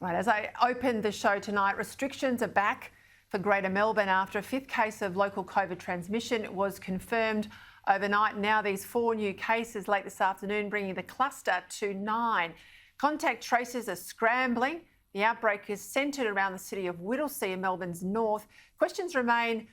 Right, as I opened the show tonight, restrictions are back for Greater Melbourne after a fifth case of local COVID transmission was confirmed overnight. Now these 4 new cases late this afternoon, bringing the cluster to 9. Contact tracers are scrambling. The outbreak is centred around the city of Whittlesea in Melbourne's north. Questions remain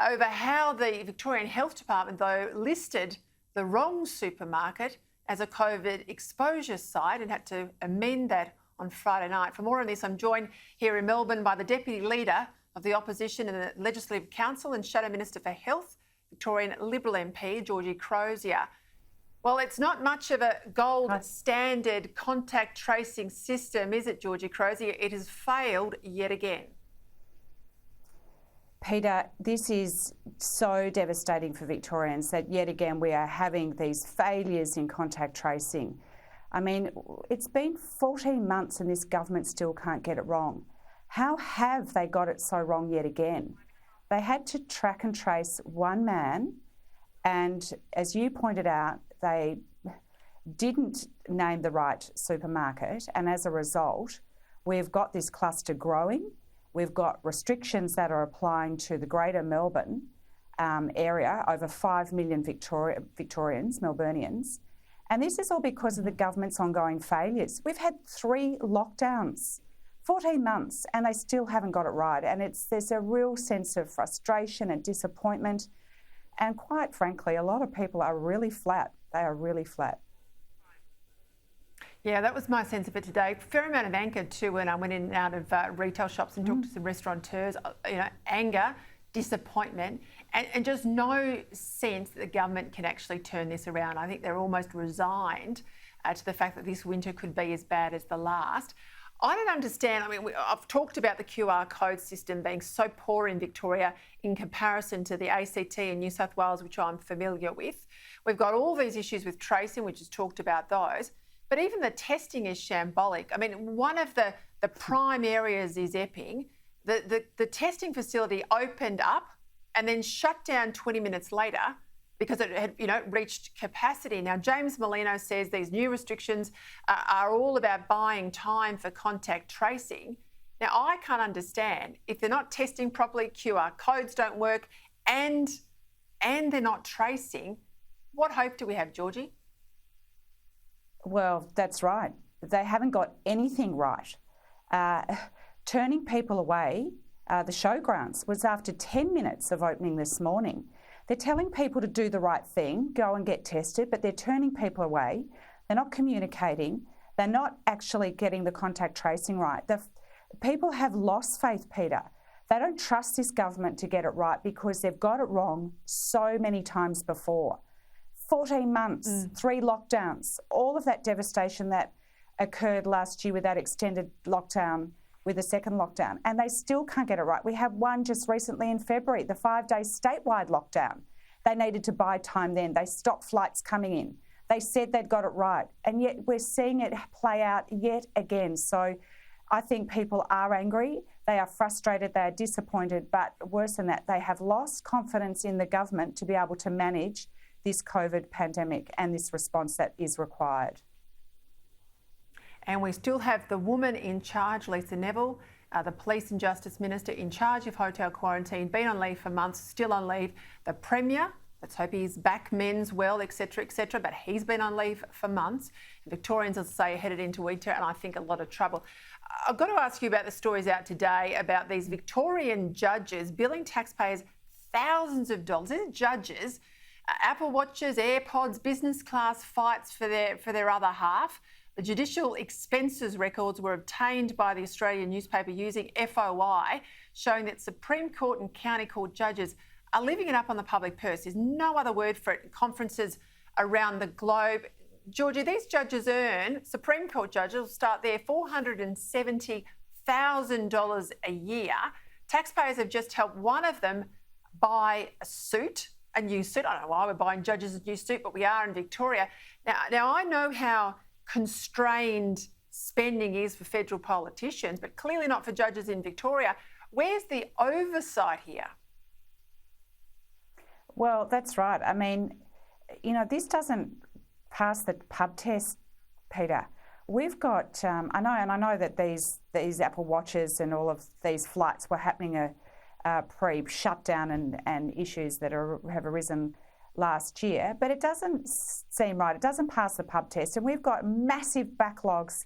over how the Victorian Health Department, though, listed the wrong supermarket as a COVID exposure site and had to amend that on Friday night. For more on this, I'm joined here in Melbourne by the Deputy Leader of the Opposition in the Legislative Council and Shadow Minister for Health, Victorian Liberal MP, Georgie Crozier. Well, it's not much of a gold standard contact tracing system, is it, Georgie Crozier? It has failed yet again. Peter, this is so devastating for Victorians that yet again we are having these failures in contact tracing. I mean, it's been 14 months and this government still can't get it wrong. How have they got it so wrong yet again? They had to track and trace one man, and as you pointed out, they didn't name the right supermarket, and as a result, we've got this cluster growing. We've got restrictions that are applying to the Greater Melbourne area, over 5 million Victorians, Melburnians. And this is all because of the government's ongoing failures. We've had 3 lockdowns, 14 months, and they still haven't got it right. And there's a real sense of frustration and disappointment. And quite frankly, a lot of people are really flat. They are really flat. Yeah, that was my sense of it today. Fair amount of anger too when I went in and out of retail shops and talked to some restaurateurs. Anger, disappointment, and just no sense that the government can actually turn this around. I think they're almost resigned to the fact that this winter could be as bad as the last. I don't understand. I mean, I've talked about the QR code system being so poor in Victoria in comparison to the ACT in New South Wales, which I'm familiar with. We've got all these issues with tracing, which is talked about those. But even the testing is shambolic. I mean, one of the prime areas is Epping. The testing facility opened up and then shut down 20 minutes later because it had, reached capacity. Now, James Molino says these new restrictions are all about buying time for contact tracing. Now, I can't understand if they're not testing properly, QR codes don't work, and they're not tracing. What hope do we have, Georgie? Well, that's right. They haven't got anything right. Turning people away, the showgrounds, was after 10 minutes of opening this morning. They're telling people to do the right thing, go and get tested, but they're turning people away. They're not communicating. They're not actually getting the contact tracing right. People have lost faith, Peter. They don't trust this government to get it right because they've got it wrong so many times before. 14 months, 3 lockdowns, all of that devastation that occurred last year with that extended lockdown, with the second lockdown, and they still can't get it right. We had one just recently in February, the 5-day statewide lockdown. They needed to buy time then. They stopped flights coming in. They said they'd got it right, and yet we're seeing it play out yet again. So I think people are angry, they are frustrated, they are disappointed, but worse than that, they have lost confidence in the government to be able to manage this COVID pandemic and this response that is required. And we still have the woman in charge, Lisa Neville, the Police and Justice Minister in charge of hotel quarantine, been on leave for months, still on leave. The Premier, let's hope he's back, men's well, etc., but he's been on leave for months. Victorians, as I say, are headed into winter and I think a lot of trouble. I've got to ask you about the stories out today about these Victorian judges billing taxpayers thousands of dollars. These are judges, Apple Watches, AirPods, business class flights for their other half. The judicial expenses records were obtained by the Australian newspaper using FOI, showing that Supreme Court and County Court judges are living it up on the public purse. There's no other word for it in conferences around the globe. Georgie, these judges earn, Supreme Court judges will start there, $470,000 a year. Taxpayers have just helped one of them buy a new suit. I don't know why we're buying judges a new suit, but we are in Victoria. Now I know how constrained spending is for federal politicians, but clearly not for judges in Victoria. Where's the oversight here? Well, that's right. I mean, this doesn't pass the pub test, Peter. We've got, I know that these Apple Watches and all of these flights were happening pre-shutdown and issues that have arisen last year, but it doesn't seem right. It doesn't pass the pub test, and we've got massive backlogs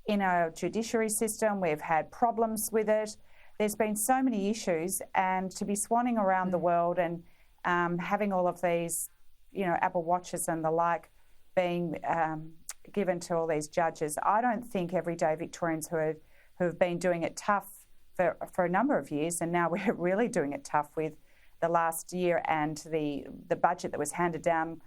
in our judiciary system. We've had problems with it. There's been so many issues, and to be swanning around the world and having all of these, Apple Watches and the like being given to all these judges, I don't think everyday Victorians who have been doing it tough for a number of years, and now we're really doing it tough with the last year and the budget that was handed down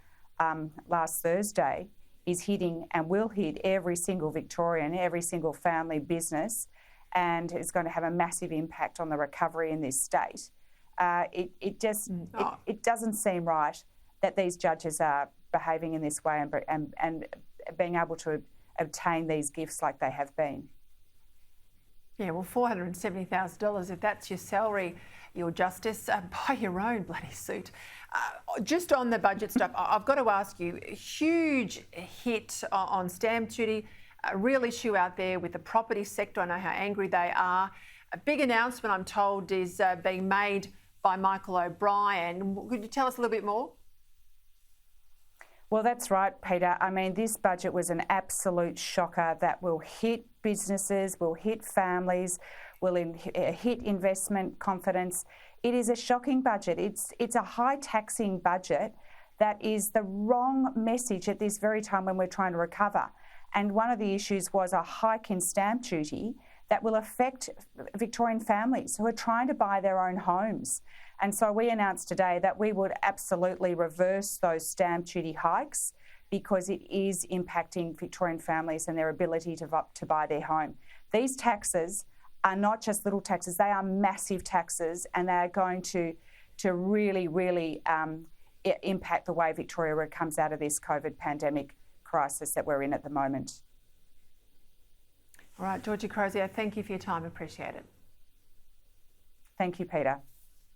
last Thursday, is hitting and will hit every single Victorian, every single family business, and is going to have a massive impact on the recovery in this state. It doesn't seem right that these judges are behaving in this way and being able to obtain these gifts like they have been. Yeah, well, $470,000, if that's your salary, your justice, buy your own bloody suit. Just on the budget stuff, I've got to ask you, a huge hit on stamp duty, a real issue out there with the property sector. I know how angry they are. A big announcement, I'm told, is being made by Michael O'Brien. Could you tell us a little bit more? Well, that's right, Peter. I mean, this budget was an absolute shocker that will hit businesses, will hit families, will hit investment confidence. It is a shocking budget. It's a high taxing budget that is the wrong message at this very time when we're trying to recover. And one of the issues was a hike in stamp duty that will affect Victorian families who are trying to buy their own homes. And so we announced today that we would absolutely reverse those stamp duty hikes because it is impacting Victorian families and their ability to buy their home. These taxes are not just little taxes, they are massive taxes, and they are going to really, really impact the way Victoria comes out of this COVID pandemic crisis that we're in at the moment. All right, Georgie Crozier, thank you for your time. Appreciate it. Thank you, Peter.